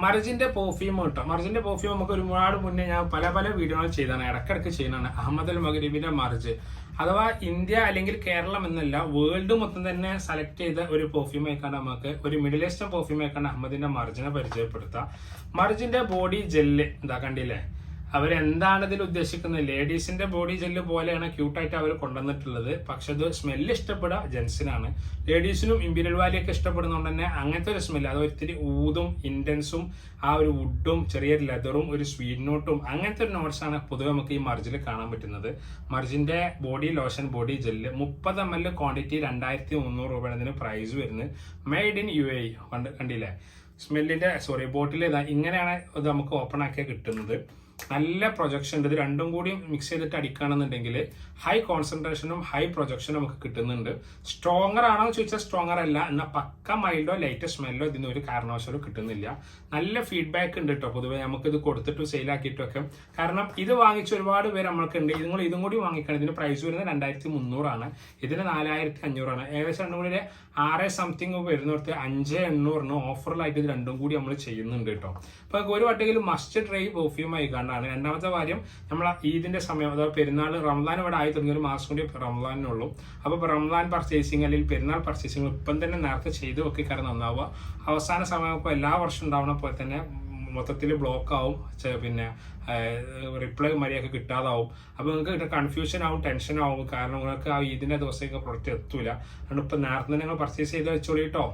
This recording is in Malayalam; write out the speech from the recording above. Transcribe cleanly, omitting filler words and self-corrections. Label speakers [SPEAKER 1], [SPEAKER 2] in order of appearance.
[SPEAKER 1] മർജിന്റെ പെർഫ്യൂം കേട്ടോ. മർജിന്റെ പെർഫ്യൂം നമുക്ക് ഒരുപാട് മുന്നേ ഞാൻ പല വീഡിയോകൾ ചെയ്താണ്, ഇടക്കിടക്ക് ചെയ്യുന്നതാണ്. അഹമ്മദ് അൽ മഗ്രിബിന്റെ മർജ് അഥവാ ഇന്ത്യ അല്ലെങ്കിൽ കേരളം എന്നല്ല, വേൾഡ് മൊത്തം തന്നെ സെലക്ട് ചെയ്ത ഒരു പെർഫ്യൂം ആയിക്കാണ്ട് നമുക്ക് ഒരു മിഡിൽ ഈസ്റ്റേൺ പെർഫ്യൂം ആയിക്കാണ്ട് അഹമ്മദിന്റെ മർജിനെ പരിചയപ്പെടുത്താം. മർജിന്റെ ബോഡി ജെല്ല് എന്താ കണ്ടില്ലേ, അവരെന്താണ് ഇതിൽ ഉദ്ദേശിക്കുന്നത്? ലേഡീസിന്റെ ബോഡി ജെല്ല് പോലെയാണ് ക്യൂട്ടായിട്ട് അവർ കൊണ്ടുവന്നിട്ടുള്ളത്. പക്ഷെ അത് സ്മെല്ല് ഇഷ്ടപ്പെടുക ജെൻസിനാണ്. ലേഡീസിനും ഇമ്പീരിയൽ വാലിയൊക്കെ ഇഷ്ടപ്പെടുന്നതുകൊണ്ട് തന്നെ അങ്ങനത്തെ ഒരു സ്മെല്ല്, അത് ഒത്തിരി ഊതും ഇൻറ്റൻസും ആ ഒരു വുഡും ചെറിയൊരു ലെതറും ഒരു സ്വീറ്റ് നോട്ടും അങ്ങനത്തെ ഒരു നോട്ട്സാണ് പൊതുവെ നമുക്ക് ഈ മർജിൽ കാണാൻ പറ്റുന്നത്. മർജിന്റെ body lotion body gel 30 ml quantity 2300 രൂപയാണ് ഇതിന് പ്രൈസ് വരുന്നത്. Made in UAE. കണ്ടില്ലേ സ്മെല്ലിന്റെ ബോട്ടിൽ ഇങ്ങനെയാണ് ഇത് നമുക്ക് ഓപ്പൺ ആക്കിയാൽ കിട്ടുന്നത്. നല്ല പ്രൊജക്ഷൻ ഉണ്ട്. ഇത് രണ്ടും കൂടി മിക്സ് ചെയ്തിട്ട് അടിക്കുകയാണെന്നുണ്ടെങ്കിൽ ഹൈ കോൺസെൻട്രേഷനും ഹൈ പ്രൊജക്ഷനും നമുക്ക് കിട്ടുന്നുണ്ട്. സ്ട്രോങ്ങർ ആണോ എന്ന് ചോദിച്ചാൽ സ്ട്രോങ്ങർ അല്ല, എന്നാൽ പക്ക മൈൽഡോ ലൈറ്റ് സ്മെല്ലോ ഇതിന് ഒരു കാരണവശാലും കിട്ടുന്നില്ല. നല്ല ഫീഡ്ബാക്ക് ഉണ്ട് കേട്ടോ പൊതുവെ നമുക്ക് ഇത് കൊടുത്തിട്ട് സെയിലാക്കിയിട്ടൊക്കെ. കാരണം ഇത് വാങ്ങിച്ച ഒരുപാട് പേര് നമ്മൾക്ക് ഉണ്ട്. നിങ്ങൾ ഇതും കൂടി വാങ്ങിക്കണം. ഇതിന് പ്രൈസ് വരുന്നത് 2300 ആണ്, ഇതിന് 4500 ആണ്. ഏകദേശം രണ്ടും കൂടി 6 സംതിങ് വരുന്നിടത്ത് 5800 ഓഫറിലായിട്ട് ഇത് രണ്ടും കൂടി നമ്മൾ ചെയ്യുന്നുണ്ട് കേട്ടോ. അപ്പൊ ഒരു വട്ടെങ്കിലും മസ്റ്റ് ട്രൈ പെർഫ്യൂം ആയി കണ്ടാണ്. രണ്ടാമത്തെ കാര്യം, നമ്മൾ ഈദിന്റെ സമയം അഥവാ പെരുന്നാൾ റംസാൻ ഇവിടെ ആയി തുടങ്ങിയ ഒരു മാസം കൂടി റംസാനുള്ളൂ. അപ്പോൾ റംസാൻ പർച്ചേസിങ് അല്ലെങ്കിൽ പെരുന്നാൾ പർച്ചേസിങ് ഇപ്പം തന്നെ നേരത്തെ ചെയ്ത് വെക്കി കാരണം നന്നാവുക. അവസാന സമയമൊക്കെ എല്ലാ വർഷം ഉണ്ടാവുന്ന പോലെ തന്നെ മൊത്തത്തിൽ ബ്ലോക്ക് ആവും, പിന്നെ റിപ്ലൈ മര്യാദക്ക് കിട്ടാതാവും. അപ്പോൾ നിങ്ങൾക്ക് കൺഫ്യൂഷൻ ആവും, ടെൻഷൻ ആവും. കാരണം നിങ്ങൾക്ക് ആ ഈദിന്റെ ദിവസത്തേക്ക് പ്രൊഡക്റ്റ് എത്തൂല. അതുകൊണ്ട് ഇപ്പം നേരത്തെ തന്നെ നിങ്ങൾ പർച്ചേസ് ചെയ്ത് വെച്ചോളൂ കേട്ടോ.